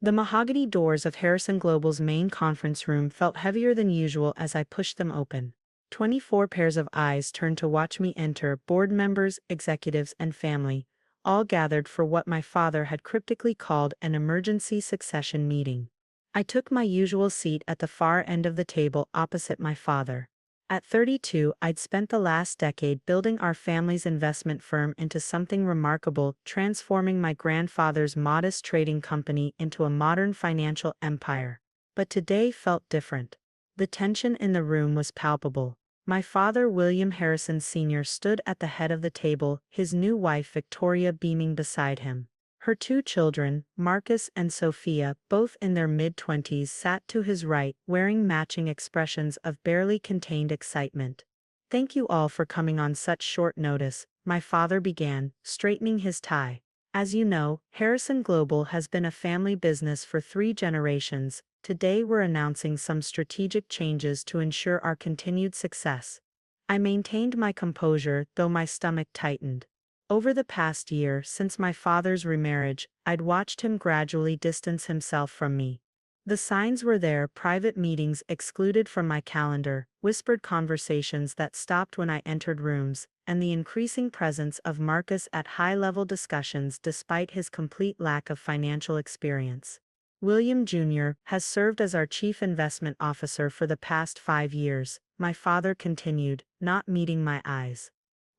The mahogany doors of Harrison Global's main conference room felt heavier than usual as I pushed them open. 24 pairs of eyes turned to watch me enter, board members, executives, and family, all gathered for what my father had cryptically called an emergency succession meeting. I took my usual seat at the far end of the table opposite my father. At 32, I'd spent the last decade building our family's investment firm into something remarkable, transforming my grandfather's modest trading company into a modern financial empire. But today felt different. The tension in the room was palpable. My father, William Harrison Sr., stood at the head of the table, his new wife, Victoria, beaming beside him. Her two children, Marcus and Sophia, both in their mid-20s, sat to his right, wearing matching expressions of barely contained excitement. "Thank you all for coming on such short notice," my father began, straightening his tie. "As you know, Harrison Global has been a family business for 3 generations. Today we're announcing some strategic changes to ensure our continued success." I maintained my composure, though my stomach tightened. Over the past year, since my father's remarriage, I'd watched him gradually distance himself from me. The signs were there: private meetings excluded from my calendar, whispered conversations that stopped when I entered rooms, and the increasing presence of Marcus at high-level discussions despite his complete lack of financial experience. William Jr. has served as our chief investment officer for the past 5 years, my father continued, not meeting my eyes.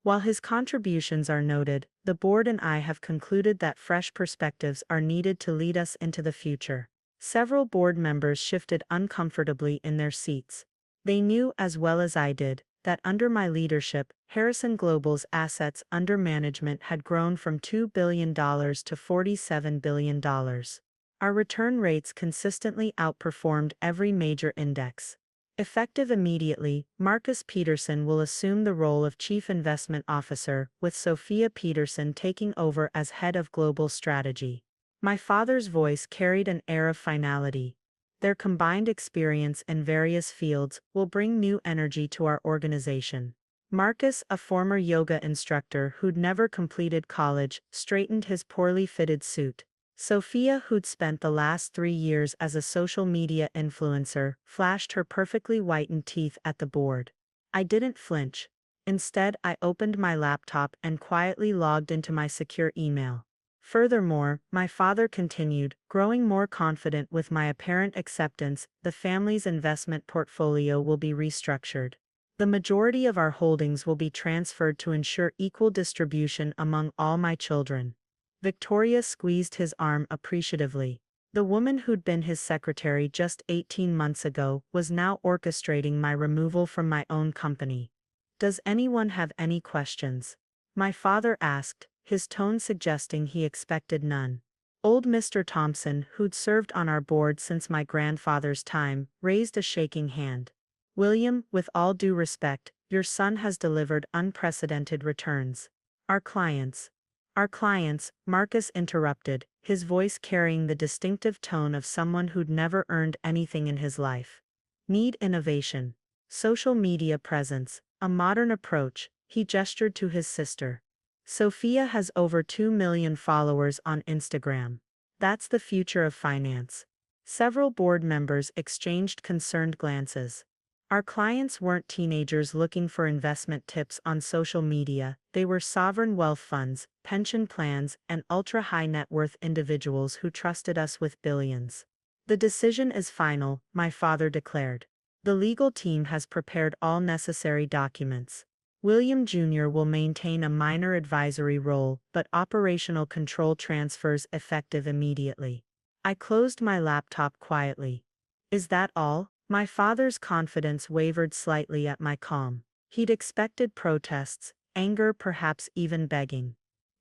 While his contributions are noted, the board and I have concluded that fresh perspectives are needed to lead us into the future. Several board members shifted uncomfortably in their seats. They knew as well as I did that under my leadership, Harrison Global's assets under management had grown from $2 billion to $47 billion. Our return rates consistently outperformed every major index. Effective immediately, Marcus Peterson will assume the role of Chief Investment Officer, with Sophia Peterson taking over as Head of Global Strategy. My father's voice carried an air of finality. Their combined experience in various fields will bring new energy to our organization. Marcus, a former yoga instructor who'd never completed college, straightened his poorly fitted suit. Sophia, who'd spent the last 3 years as a social media influencer, flashed her perfectly whitened teeth at the board. I didn't flinch. Instead, I opened my laptop and quietly logged into my secure email. Furthermore, my father continued, growing more confident with my apparent acceptance, the family's investment portfolio will be restructured. The majority of our holdings will be transferred to ensure equal distribution among all my children. Victoria squeezed his arm appreciatively. The woman who'd been his secretary just 18 months ago was now orchestrating my removal from my own company. "Does anyone have any questions?" my father asked, his tone suggesting he expected none. Old Mr. Thompson, who'd served on our board since my grandfather's time, raised a shaking hand. "William, with all due respect, your son has delivered unprecedented returns. Our clients, Marcus interrupted, his voice carrying the distinctive tone of someone who'd never earned anything in his life, need innovation, social media presence, a modern approach." He gestured to his sister. "Sophia has over 2 million followers on Instagram. That's the future of finance." Several board members exchanged concerned glances. Our clients weren't teenagers looking for investment tips on social media, they were sovereign wealth funds, pension plans, and ultra-high net worth individuals who trusted us with billions. "The decision is final," my father declared. "The legal team has prepared all necessary documents. William Jr. will maintain a minor advisory role, but operational control transfers effective immediately." I closed my laptop quietly. "Is that all?" My father's confidence wavered slightly at my calm. He'd expected protests, anger, perhaps even begging.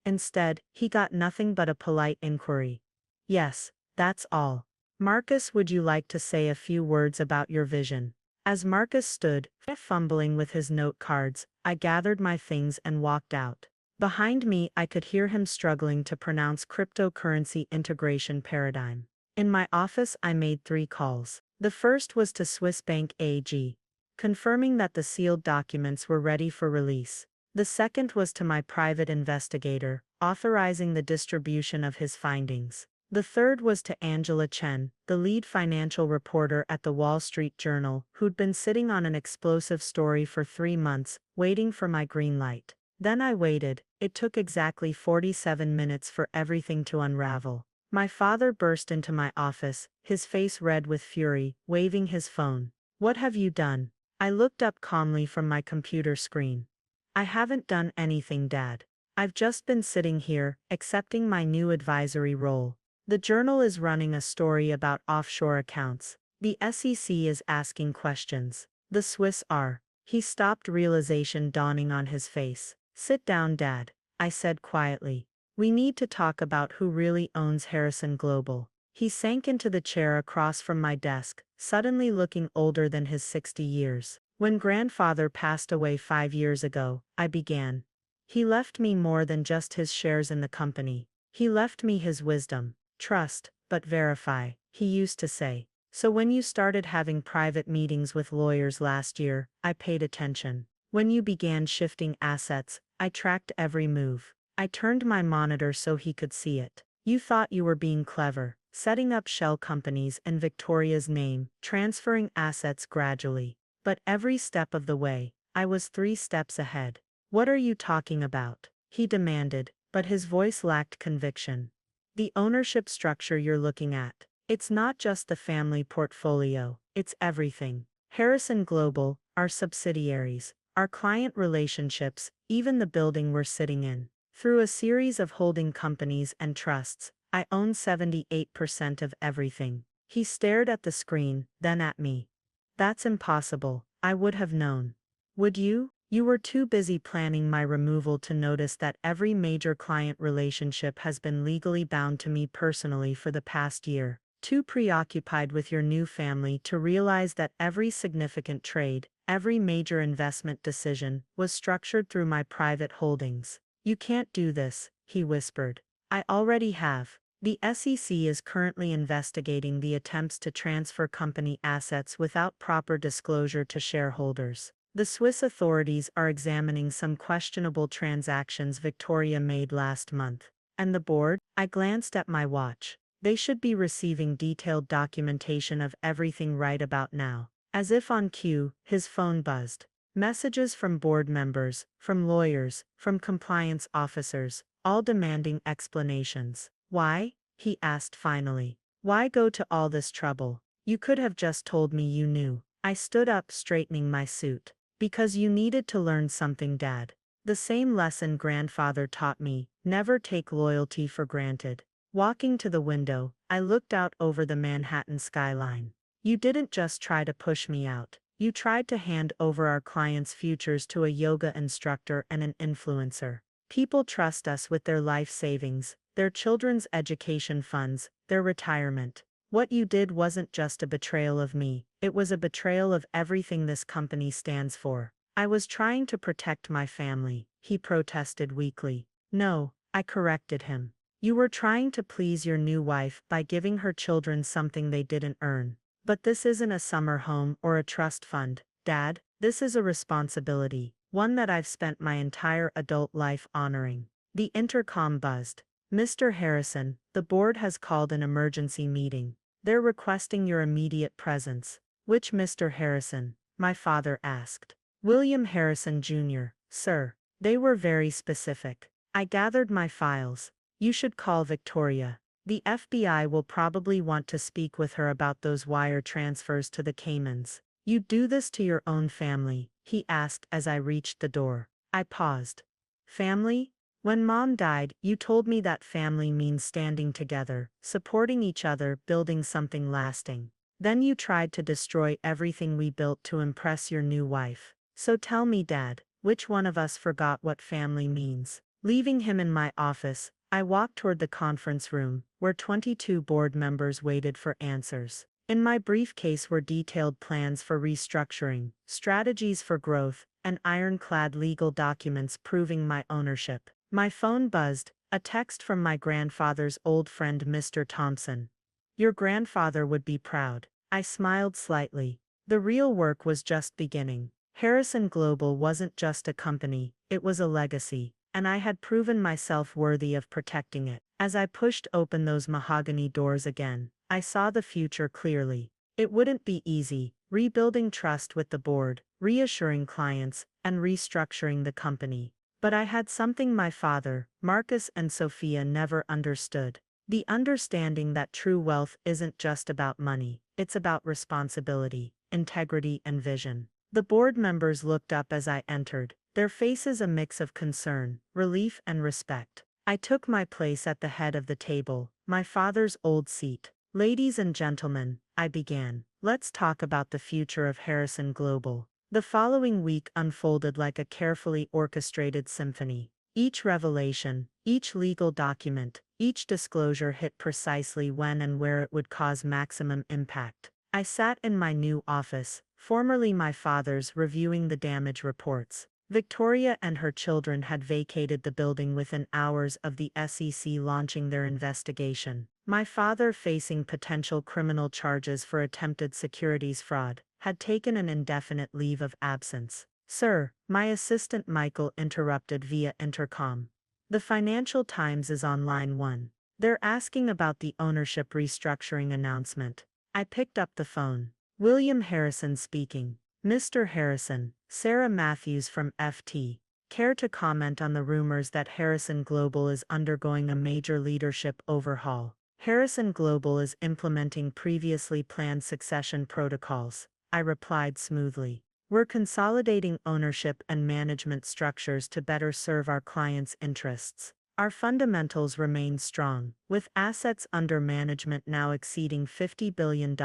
Instead, he got nothing but a polite inquiry. "Yes, that's all. Marcus, would you like to say a few words about your vision?" As Marcus stood, fumbling with his note cards, I gathered my things and walked out. Behind me, I could hear him struggling to pronounce cryptocurrency integration paradigm. In my office, I made 3 calls. The first was to Swiss Bank AG, confirming that the sealed documents were ready for release. The second was to my private investigator, authorizing the distribution of his findings. The third was to Angela Chen, the lead financial reporter at the Wall Street Journal, who'd been sitting on an explosive story for 3 months, waiting for my green light. Then I waited. It took exactly 47 minutes for everything to unravel. My father burst into my office, his face red with fury, waving his phone. "What have you done?" I looked up calmly from my computer screen. "I haven't done anything, Dad. I've just been sitting here, accepting my new advisory role. The Journal is running a story about offshore accounts. The SEC is asking questions. The Swiss are." He stopped, realization dawning on his face. "Sit down, Dad," I said quietly. "We need to talk about who really owns Harrison Global." He sank into the chair across from my desk, suddenly looking older than his 60 years. "When grandfather passed away 5 years ago," I began. "He left me more than just his shares in the company. He left me his wisdom. Trust, but verify," he used to say. So when you started having private meetings with lawyers last year, I paid attention. When you began shifting assets, I tracked every move. I turned my monitor so he could see it. You thought you were being clever, setting up shell companies in Victoria's name, transferring assets gradually. But every step of the way, I was 3 steps ahead. "What are you talking about?" he demanded, but his voice lacked conviction. "The ownership structure you're looking at. It's not just the family portfolio, it's everything. Harrison Global, our subsidiaries, our client relationships, even the building we're sitting in. Through a series of holding companies and trusts, I own 78% of everything." He stared at the screen, then at me. "That's impossible. I would have known." "Would you? You were too busy planning my removal to notice that every major client relationship has been legally bound to me personally for the past year. Too preoccupied with your new family to realize that every significant trade, every major investment decision, was structured through my private holdings. You can't do this," he whispered. "I already have. The SEC is currently investigating the attempts to transfer company assets without proper disclosure to shareholders. The Swiss authorities are examining some questionable transactions Victoria made last month. And the board?" I glanced at my watch. "They should be receiving detailed documentation of everything right about now." As if on cue, his phone buzzed. Messages from board members, from lawyers, from compliance officers, all demanding explanations. "Why?" he asked finally. "Why go to all this trouble? You could have just told me you knew." I stood up, straightening my suit. "Because you needed to learn something, Dad. The same lesson grandfather taught me: never take loyalty for granted." Walking to the window, I looked out over the Manhattan skyline. "You didn't just try to push me out. You tried to hand over our clients' futures to a yoga instructor and an influencer. People trust us with their life savings, their children's education funds, their retirement. What you did wasn't just a betrayal of me, it was a betrayal of everything this company stands for." "I was trying to protect my family," he protested weakly. "No," I corrected him. "You were trying to please your new wife by giving her children something they didn't earn. But this isn't a summer home or a trust fund, Dad. This is a responsibility, one that I've spent my entire adult life honoring." The intercom buzzed. "Mr. Harrison, the board has called an emergency meeting. They're requesting your immediate presence." "Which Mr. Harrison?" my father asked. "William Harrison Jr., sir." They were very specific. I gathered my files. "You should call Victoria. The FBI will probably want to speak with her about those wire transfers to the Caymans." "You do this to your own family?" he asked as I reached the door. I paused. "Family? When Mom died, you told me that family means standing together, supporting each other, building something lasting. Then you tried to destroy everything we built to impress your new wife. So tell me, Dad, which one of us forgot what family means?" Leaving him in my office, I walked toward the conference room, where 22 board members waited for answers. In my briefcase were detailed plans for restructuring, strategies for growth, and ironclad legal documents proving my ownership. My phone buzzed, a text from my grandfather's old friend Mr. Thompson. "Your grandfather would be proud." I smiled slightly. The real work was just beginning. Harrison Global wasn't just a company, it was a legacy, and I had proven myself worthy of protecting it. As I pushed open those mahogany doors again, I saw the future clearly. It wouldn't be easy, rebuilding trust with the board, reassuring clients, and restructuring the company. But I had something my father, Marcus, and Sophia never understood. The understanding that true wealth isn't just about money, it's about responsibility, integrity, and vision. The board members looked up as I entered, their faces a mix of concern, relief, and respect. I took my place at the head of the table, my father's old seat. Ladies and gentlemen, I began, let's talk about the future of Harrison Global. The following week unfolded like a carefully orchestrated symphony. Each revelation, each legal document, each disclosure hit precisely when and where it would cause maximum impact. I sat in my new office, formerly my father's, reviewing the damage reports. Victoria and her children had vacated the building within hours of the SEC launching their investigation. My father, facing potential criminal charges for attempted securities fraud, had taken an indefinite leave of absence. "Sir," my assistant Michael interrupted via intercom. "The Financial Times is on line 1. They're asking about the ownership restructuring announcement." I picked up the phone. "William Harrison speaking. Mr. Harrison, Sarah Matthews from FT. Care to comment on the rumors that Harrison Global is undergoing a major leadership overhaul?" "Harrison Global is implementing previously planned succession protocols," I replied smoothly. "We're consolidating ownership and management structures to better serve our clients' interests. Our fundamentals remain strong, with assets under management now exceeding $50 billion.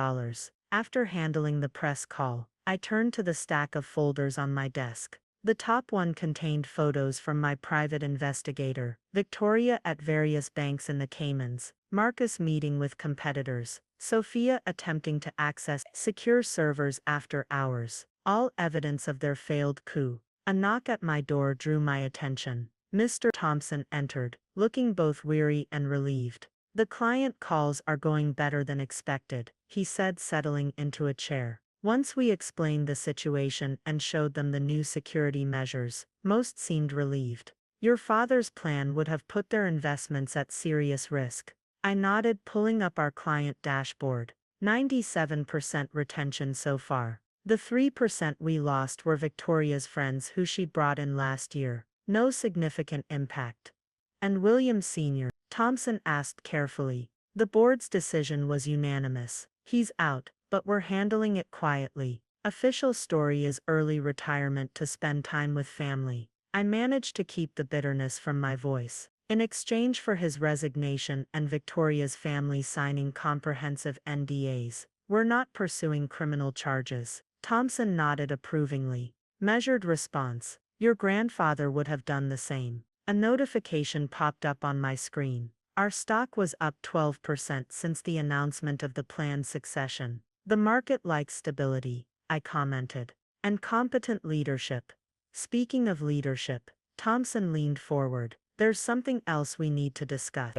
After handling the press call, I turned to the stack of folders on my desk. The top one contained photos from my private investigator, Victoria at various banks in the Caymans, Marcus meeting with competitors, Sophia attempting to access secure servers after hours, all evidence of their failed coup. A knock at my door drew my attention. Mr. Thompson entered, looking both weary and relieved. "The client calls are going better than expected," he said, settling into a chair. Once we explained the situation and showed them the new security measures, most seemed relieved. "Your father's plan would have put their investments at serious risk." I nodded, pulling up our client dashboard. 97% retention so far. The 3% we lost were Victoria's friends who she brought in last year. No significant impact. "And William Sr.?" Thompson asked carefully. "The board's decision was unanimous. He's out, but we're handling it quietly. Official story is early retirement to spend time with family." I managed to keep the bitterness from my voice. "In exchange for his resignation and Victoria's family signing comprehensive NDAs, we're not pursuing criminal charges." Thompson nodded approvingly. Measured response. "Your grandfather would have done the same." A notification popped up on my screen. Our stock was up 12% since the announcement of the planned succession. "The market likes stability," I commented. "And competent leadership." Speaking of leadership, Thompson leaned forward. "There's something else we need to discuss."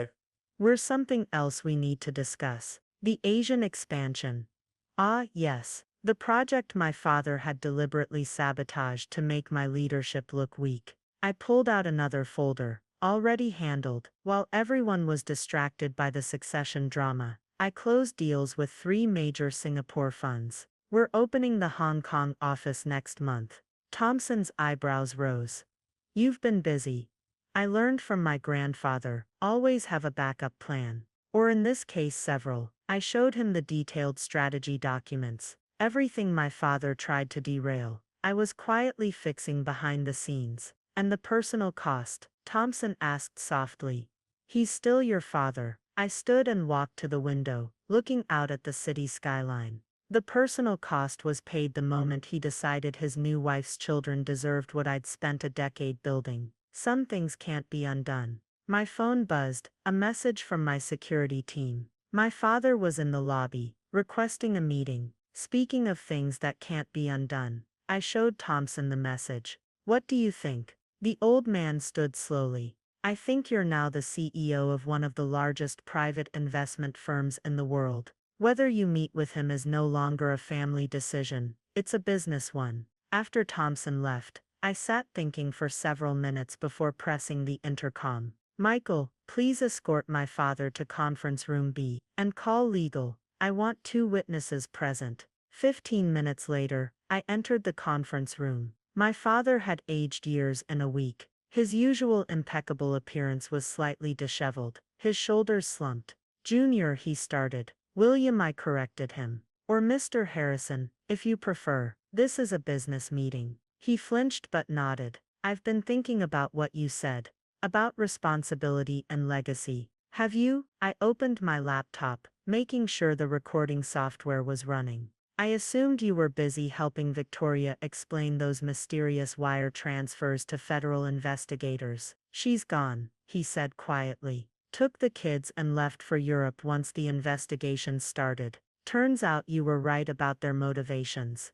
Something else we need to discuss. The Asian expansion." "Ah, yes. The project my father had deliberately sabotaged to make my leadership look weak." I pulled out another folder, already handled. While everyone was distracted by the succession drama, I closed deals with 3 major Singapore funds. "We're opening the Hong Kong office next month." Thompson's eyebrows rose. "You've been busy." I learned from my grandfather, always have a backup plan. Or in this case several. I showed him the detailed strategy documents. Everything my father tried to derail, I was quietly fixing behind the scenes. "And the personal cost?" Thompson asked softly. "He's still your father." I stood and walked to the window, looking out at the city skyline. "The personal cost was paid the moment he decided his new wife's children deserved what I'd spent a decade building. Some things can't be undone." My phone buzzed, a message from my security team. My father was in the lobby, requesting a meeting. "Speaking of things that can't be undone," I showed Thompson the message. "What do you think?" The old man stood slowly. "I think you're now the CEO of one of the largest private investment firms in the world. Whether you meet with him is no longer a family decision, it's a business one." After Thompson left, I sat thinking for several minutes before pressing the intercom. Michael, please escort my father to conference room B and call legal. I want 2 witnesses present. 15 minutes later, I entered the conference room. My father had aged years in a week. His usual impeccable appearance was slightly disheveled. His shoulders slumped. Junior, he started. William, I corrected him. Or Mr. Harrison, if you prefer. This is a business meeting. He flinched but nodded. I've been thinking about what you said. About responsibility and legacy. Have you? I opened my laptop, making sure the recording software was running. I assumed you were busy helping Victoria explain those mysterious wire transfers to federal investigators. She's gone, he said quietly. Took the kids and left for Europe once the investigation started. Turns out you were right about their motivations.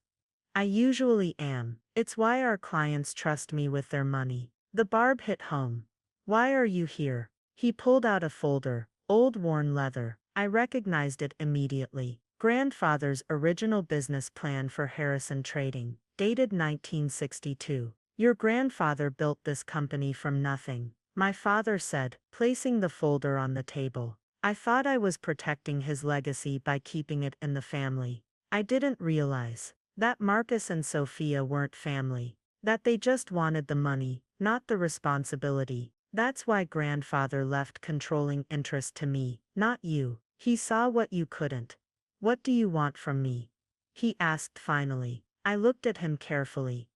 I usually am. It's why our clients trust me with their money. The barb hit home. Why are you here? He pulled out a folder, old worn leather. I recognized it immediately. Grandfather's original business plan for Harrison Trading, dated 1962. Your grandfather built this company from nothing, my father said, placing the folder on the table. I thought I was protecting his legacy by keeping it in the family. I didn't realize that Marcus and Sophia weren't family, that they just wanted the money, not the responsibility. That's why grandfather left controlling interest to me, not you. He saw what you couldn't. What do you want from me? He asked finally. I looked at him carefully.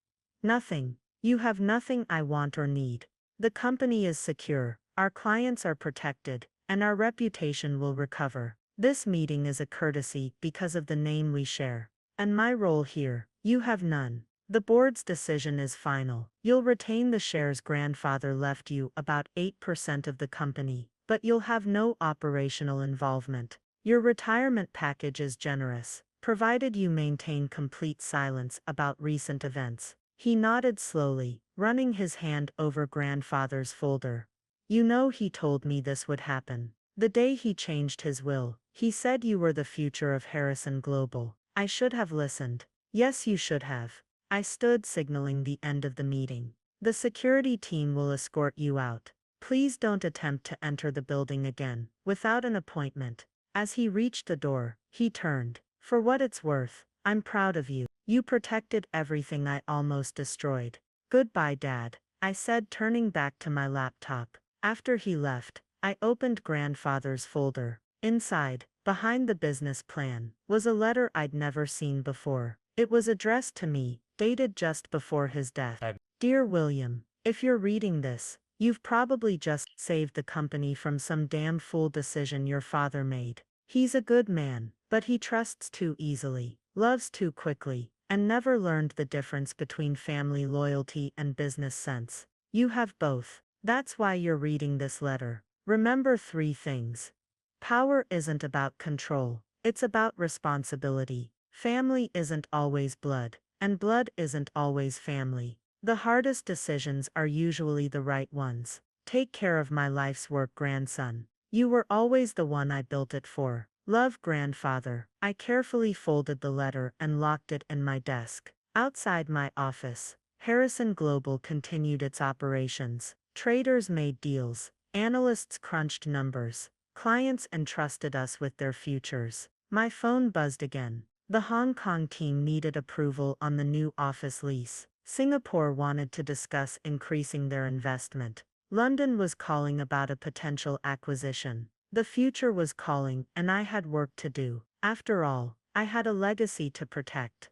Nothing. You have nothing I want or need. The company is secure, our clients are protected, and our reputation will recover. This meeting is a courtesy because of the name we share. And my role here, you have none. The board's decision is final. You'll retain the shares grandfather left you, about 8% of the company, but you'll have no operational involvement. Your retirement package is generous, provided you maintain complete silence about recent events. He nodded slowly, running his hand over grandfather's folder. You know, he told me this would happen. The day he changed his will, he said you were the future of Harrison Global. I should have listened. Yes, you should have. I stood, signaling the end of the meeting. The security team will escort you out. Please don't attempt to enter the building again without an appointment. As he reached the door, he turned. For what it's worth, I'm proud of you. You protected everything I almost destroyed. Goodbye, Dad, I said, turning back to my laptop. After he left, I opened grandfather's folder. Inside, behind the business plan, was a letter I'd never seen before. It was addressed to me, dated just before his death. Dear William, if you're reading this, you've probably just saved the company from some damn fool decision your father made. He's a good man, but he trusts too easily, loves too quickly, and never learned the difference between family loyalty and business sense. You have both. That's why you're reading this letter. Remember 3 things. Power isn't about control, it's about responsibility. Family isn't always blood, and blood isn't always family. The hardest decisions are usually the right ones. Take care of my life's work, grandson. You were always the one I built it for. Love, grandfather. I carefully folded the letter and locked it in my desk. Outside my office, Harrison Global continued its operations. Traders made deals, analysts crunched numbers, clients entrusted us with their futures. My phone buzzed again. The Hong Kong team needed approval on the new office lease. Singapore wanted to discuss increasing their investment. London was calling about a potential acquisition. The future was calling, and I had work to do. After all, I had a legacy to protect.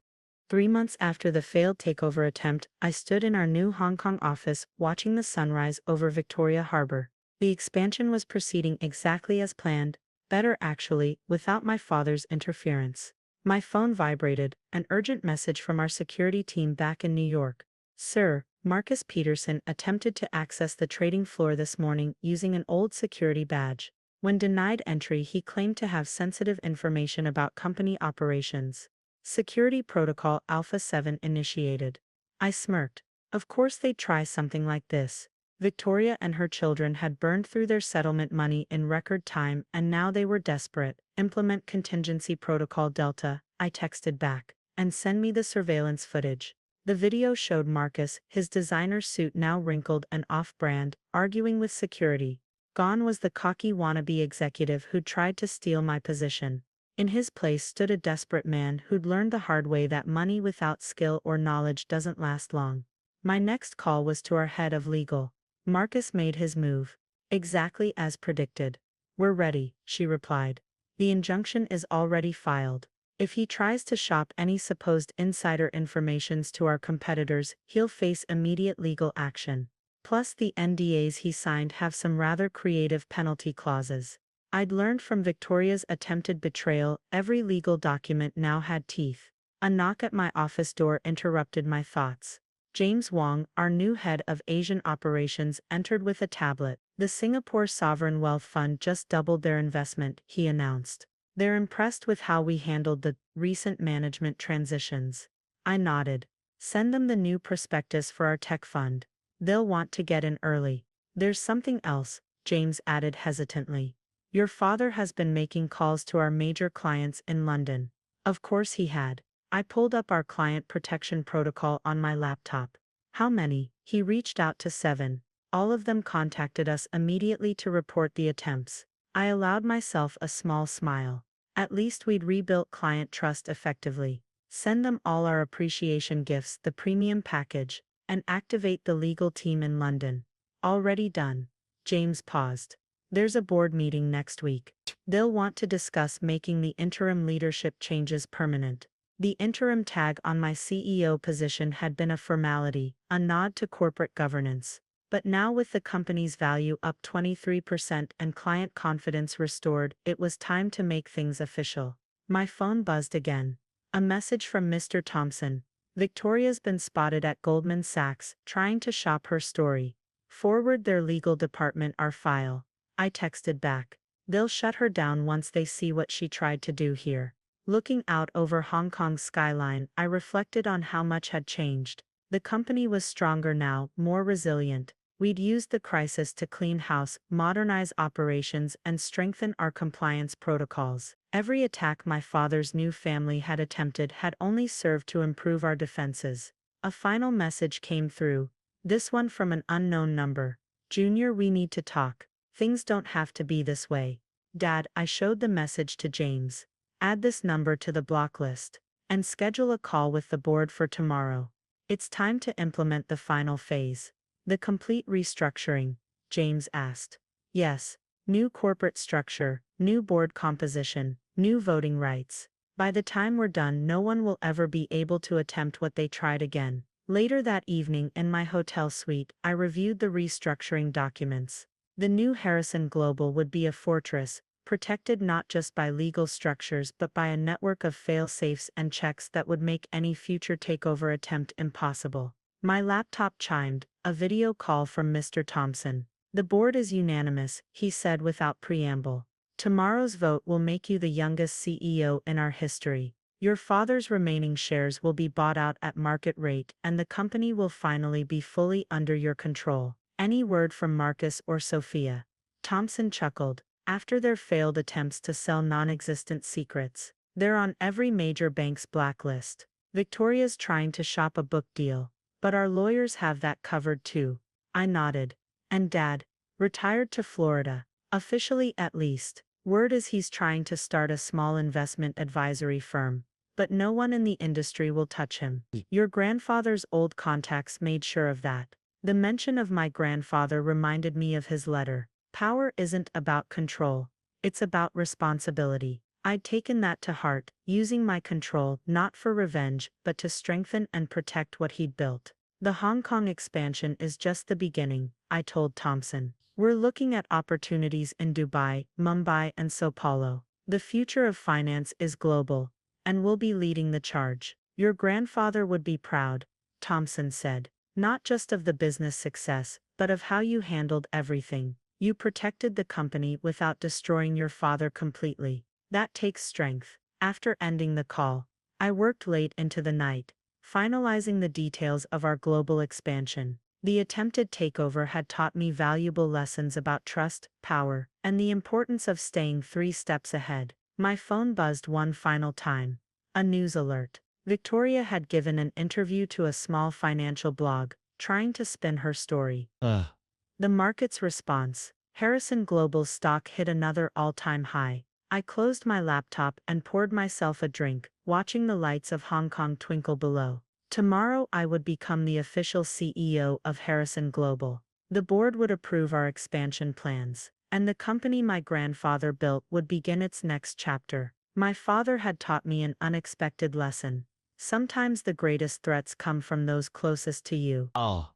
3 months after the failed takeover attempt, I stood in our new Hong Kong office watching the sunrise over Victoria Harbour. The expansion was proceeding exactly as planned, better actually, without my father's interference. My phone vibrated, an urgent message from our security team back in New York. Sir, Marcus Peterson attempted to access the trading floor this morning using an old security badge. When denied entry, he claimed to have sensitive information about company operations. Security Protocol Alpha 7 initiated. I smirked. Of course they'd try something like this. Victoria and her children had burned through their settlement money in record time, and now they were desperate. Implement Contingency Protocol Delta, I texted back, and send me the surveillance footage. The video showed Marcus, his designer suit now wrinkled and off-brand, arguing with security. Gone was the cocky wannabe executive who'd tried to steal my position. In his place stood a desperate man who'd learned the hard way that money without skill or knowledge doesn't last long. My next call was to our head of legal. Marcus made his move. Exactly as predicted. We're ready, she replied. The injunction is already filed. If he tries to shop any supposed insider informations to our competitors, he'll face immediate legal action. Plus, the NDAs he signed have some rather creative penalty clauses. I'd learned from Victoria's attempted betrayal, every legal document now had teeth. A knock at my office door interrupted my thoughts. James Wong, our new head of Asian operations, entered with a tablet. The Singapore Sovereign Wealth Fund just doubled their investment, he announced. They're impressed with how we handled the recent management transitions. I nodded. Send them the new prospectus for our tech fund. They'll want to get in early. There's something else, James added hesitantly. Your father has been making calls to our major clients in London. Of course he had. I pulled up our client protection protocol on my laptop. How many? He reached out to 7. All of them contacted us immediately to report the attempts. I allowed myself a small smile. At least we'd rebuilt client trust effectively. Send them all our appreciation gifts, the premium package, and activate the legal team in London. Already done. James paused. There's a board meeting next week. They'll want to discuss making the interim leadership changes permanent. The interim tag on my CEO position had been a formality, a nod to corporate governance. But now, with the company's value up 23% and client confidence restored, it was time to make things official. My phone buzzed again. A message from Mr. Thompson. Victoria's been spotted at Goldman Sachs, trying to shop her story. Forward their legal department our file. I texted back. They'll shut her down once they see what she tried to do here. Looking out over Hong Kong's skyline, I reflected on how much had changed. The company was stronger now, more resilient. We'd used the crisis to clean house, modernize operations, and strengthen our compliance protocols. Every attack my father's new family had attempted had only served to improve our defenses. A final message came through. This one from an unknown number. Junior, we need to talk. Things don't have to be this way. Dad, I showed the message to James. Add this number to the block list. And schedule a call with the board for tomorrow. It's time to implement the final phase. The complete restructuring, James asked. Yes. New corporate structure, new board composition, new voting rights. By the time we're done, no one will ever be able to attempt what they tried again. Later that evening, in my hotel suite, I reviewed the restructuring documents. The new Harrison Global would be a fortress, protected not just by legal structures but by a network of fail-safes and checks that would make any future takeover attempt impossible. My laptop chimed, a video call from Mr. Thompson. The board is unanimous, he said without preamble. Tomorrow's vote will make you the youngest CEO in our history. Your father's remaining shares will be bought out at market rate and the company will finally be fully under your control. Any word from Marcus or Sophia? Thompson chuckled. After their failed attempts to sell non-existent secrets, they're on every major bank's blacklist. Victoria's trying to shop a book deal. But our lawyers have that covered too. I nodded. And Dad? Retired to Florida. Officially at least. Word is he's trying to start a small investment advisory firm. But no one in the industry will touch him. Your grandfather's old contacts made sure of that. The mention of my grandfather reminded me of his letter. Power isn't about control. It's about responsibility. I'd taken that to heart, using my control not for revenge but to strengthen and protect what he'd built. The Hong Kong expansion is just the beginning, I told Thompson. We're looking at opportunities in Dubai, Mumbai, and Sao Paulo. The future of finance is global, and we'll be leading the charge. Your grandfather would be proud, Thompson said. Not just of the business success, but of how you handled everything. You protected the company without destroying your father completely. That takes strength. After ending the call, I worked late into the night, finalizing the details of our global expansion. The attempted takeover had taught me valuable lessons about trust, power, and the importance of staying 3 steps ahead. My phone buzzed one final time. A news alert. Victoria had given an interview to a small financial blog, trying to spin her story. The market's response. Harrison Global's stock hit another all-time high. I closed my laptop and poured myself a drink, watching the lights of Hong Kong twinkle below. Tomorrow I would become the official CEO of Harrison Global. The board would approve our expansion plans, and the company my grandfather built would begin its next chapter. My father had taught me an unexpected lesson. Sometimes the greatest threats come from those closest to you. Oh.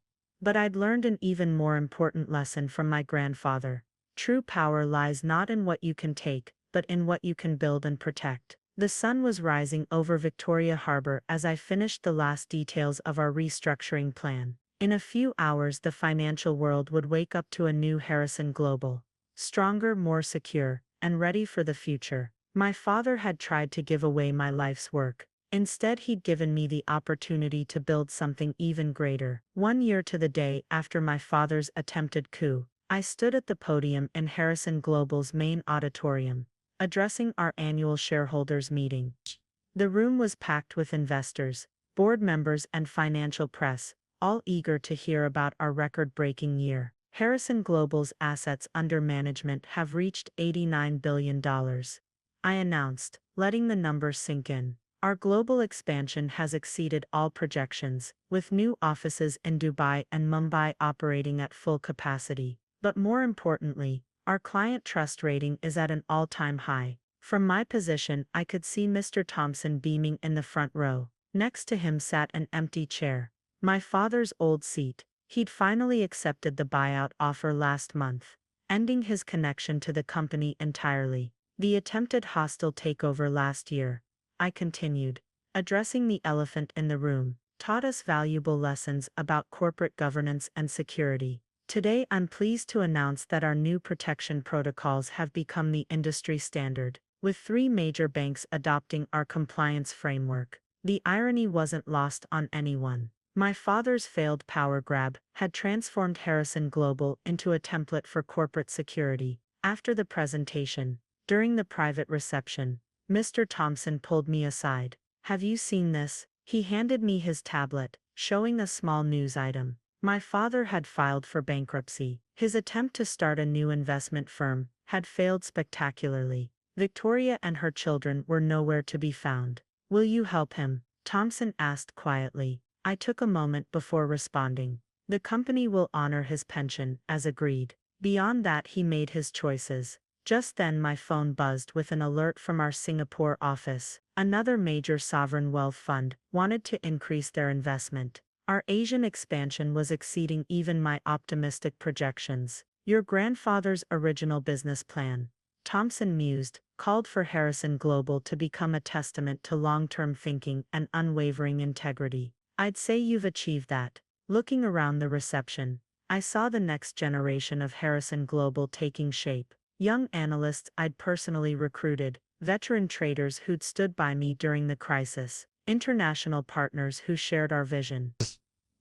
But I'd learned an even more important lesson from my grandfather. True power lies not in what you can take, but in what you can build and protect. The sun was rising over Victoria Harbour as I finished the last details of our restructuring plan. In a few hours, the financial world would wake up to a new Harrison Global. Stronger, more secure, and ready for the future. My father had tried to give away my life's work. Instead, he'd given me the opportunity to build something even greater. 1 year to the day after my father's attempted coup, I stood at the podium in Harrison Global's main auditorium, addressing our annual shareholders meeting. The room was packed with investors, board members, and financial press, all eager to hear about our record-breaking year. Harrison Global's assets under management have reached $89 billion. I announced, letting the numbers sink in. Our global expansion has exceeded all projections, with new offices in Dubai and Mumbai operating at full capacity. But more importantly, our client trust rating is at an all-time high. From my position, I could see Mr. Thompson beaming in the front row. Next to him sat an empty chair. My father's old seat. He'd finally accepted the buyout offer last month, ending his connection to the company entirely. The attempted hostile takeover last year, I continued, addressing the elephant in the room, taught us valuable lessons about corporate governance and security. Today I'm pleased to announce that our new protection protocols have become the industry standard, with 3 major banks adopting our compliance framework. The irony wasn't lost on anyone. My father's failed power grab had transformed Harrison Global into a template for corporate security. After the presentation, during the private reception, Mr. Thompson pulled me aside. "Have you seen this?" He handed me his tablet, showing a small news item. My father had filed for bankruptcy. His attempt to start a new investment firm had failed spectacularly. Victoria and her children were nowhere to be found. "Will you help him?" Thompson asked quietly. I took a moment before responding. "The company will honor his pension, as agreed. Beyond that, he made his choices." Just then my phone buzzed with an alert from our Singapore office. Another major sovereign wealth fund wanted to increase their investment. Our Asian expansion was exceeding even my optimistic projections. "Your grandfather's original business plan," Thompson mused, "called for Harrison Global to become a testament to long-term thinking and unwavering integrity. I'd say you've achieved that." Looking around the reception, I saw the next generation of Harrison Global taking shape. Young analysts I'd personally recruited, veteran traders who'd stood by me during the crisis, international partners who shared our vision.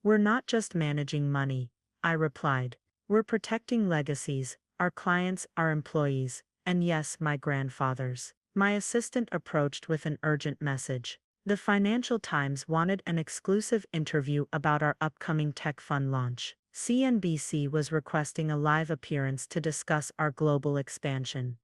"We're not just managing money," I replied. "We're protecting legacies, our clients, our employees, and yes, my grandfather's." My assistant approached with an urgent message. The Financial Times wanted an exclusive interview about our upcoming tech fund launch. CNBC was requesting a live appearance to discuss our global expansion.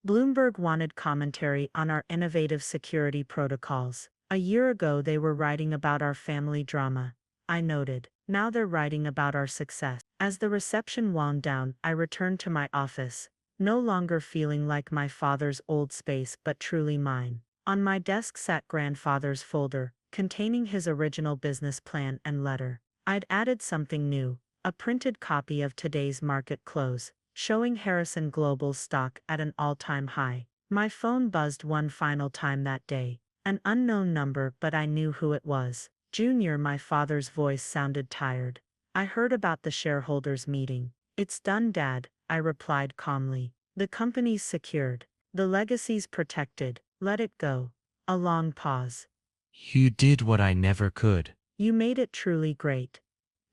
Bloomberg wanted commentary on our innovative security protocols. A year ago they were writing about our family drama, I noted. Now they're writing about our success. As the reception wound down, I returned to my office, no longer feeling like my father's old space but truly mine. On my desk sat grandfather's folder, containing his original business plan and letter. I'd added something new, a printed copy of today's market close, showing Harrison Global's stock at an all-time high. My phone buzzed one final time that day. An unknown number, but I knew who it was. Junior, my father's voice sounded tired. "I heard about the shareholders meeting." "It's done, Dad," I replied calmly. "The company's secured. The legacy's protected. Let it go." A long pause. You did what I never could. "You made it truly great.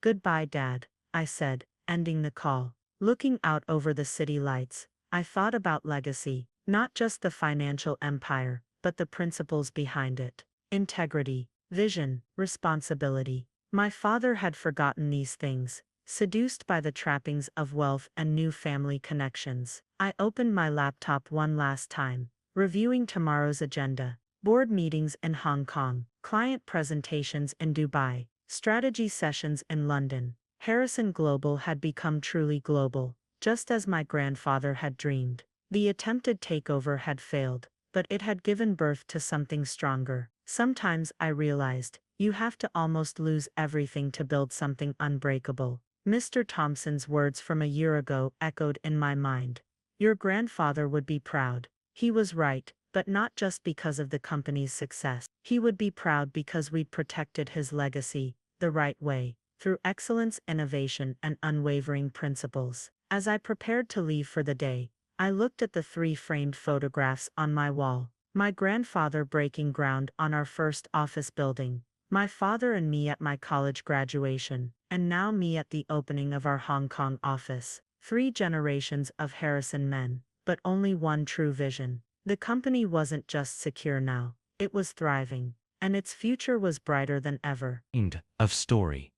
Goodbye, Dad," I said, ending the call. Looking out over the city lights, I thought about legacy, not just the financial empire, but the principles behind it. Integrity, vision, responsibility. My father had forgotten these things, seduced by the trappings of wealth and new family connections. I opened my laptop one last time, reviewing tomorrow's agenda. Board meetings in Hong Kong, client presentations in Dubai, strategy sessions in London. Harrison Global had become truly global, just as my grandfather had dreamed. The attempted takeover had failed, but it had given birth to something stronger. Sometimes I realized, you have to almost lose everything to build something unbreakable. Mr. Thompson's words from a year ago echoed in my mind. Your grandfather would be proud. He was right, but not just because of the company's success. He would be proud because we'd protected his legacy, the right way, through excellence, innovation, and unwavering principles. As I prepared to leave for the day, I looked at the 3 framed photographs on my wall. My grandfather breaking ground on our first office building, my father and me at my college graduation, and now me at the opening of our Hong Kong office. 3 generations of Harrison men, but only one true vision. The company wasn't just secure now, it was thriving, and its future was brighter than ever. End of story.